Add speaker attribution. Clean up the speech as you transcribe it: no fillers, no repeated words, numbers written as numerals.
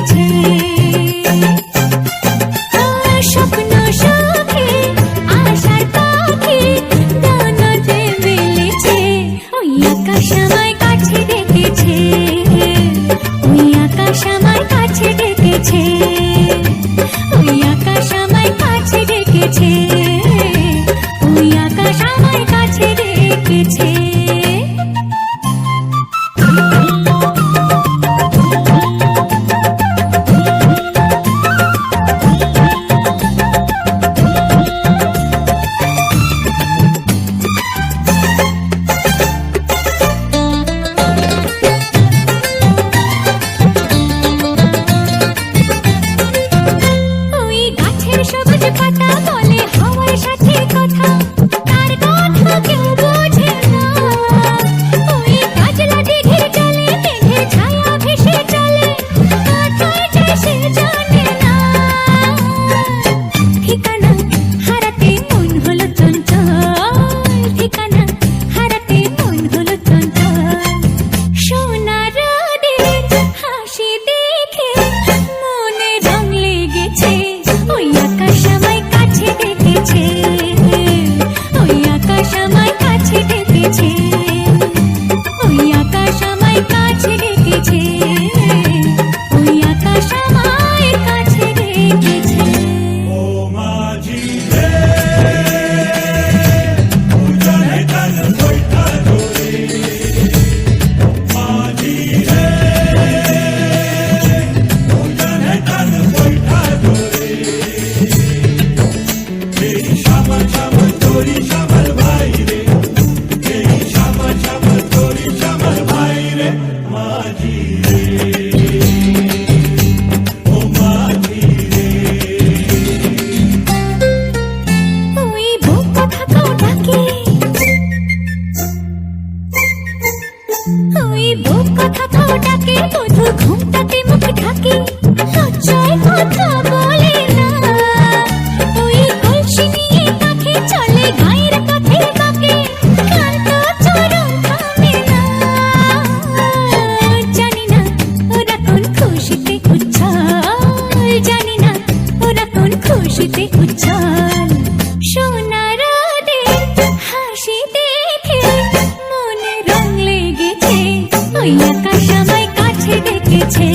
Speaker 1: ডেকেছে। স্বপ্ন সুখে আশার পাখি ডানাতে মেলেছে, ওই আকাশ আমায় কাছে ডেকেছে, ওই আকাশ আমায় কাছে ডেকেছে, ওই আকাশ আমায় কাছে ডেকেছে, ওই আকাশ আমায় কাছে ডেকেছে। সবুজ পাতা বলে হাওয়ার সাথে কথা, তার কথা কেউ বোঝে না। ওই কাজলা দিঘির জলে মেঘের ছায়া ভেসে চলে, কোথায় যায় সে জানে না। ঠিকানা হারাতে মন হলো চঞ্চল, ঠিকানা হারাতে মন হলো চঞ্চল। সোনা রোদের হাসি দেখে মনে রং লেগেছে, ওই আকাশ আমায় কাছে ডেকেছে, ওই আকাশ আমায় কাছে ডেকেছে, ওই আকাশ আমায় কাছে ডেকেছে, ওই আকাশ আমায় কাছে ডেকেছে।
Speaker 2: ও মাঝি রে, উজানে কান বৈঠা ধরে, মাঝি রে, উজানে কান বৈঠা ধরে। এই শ্যামল শ্যামল তোরি শ্যামল ভাই রে, এই শ্যামল শ্যামল তোরি শ্যামল ভাই রে, মাঝি রে, ও মাঝি রে।
Speaker 1: ওই বুক থাকাও ডাকে, ওই বুক থাকাও ডাকে, বধু ঘুমটাতে মুখ ঢাকে, লজ্জায় কথা বলে না। ওই কলসি নিয়ে কাঁখে চলে গায়ের কাঁধে বাঁকে, ক্লান্ত চরণ থামে না। জানি না ওরা কোন খুশিতে উচ্ছল, জানি না ওরা কোন খুশিতে উচ্ছল। সোনা রোদের হাসি দেখে মনে রং লেগেছে, ওই আকাশ আমায় কাছে ডেকেছে।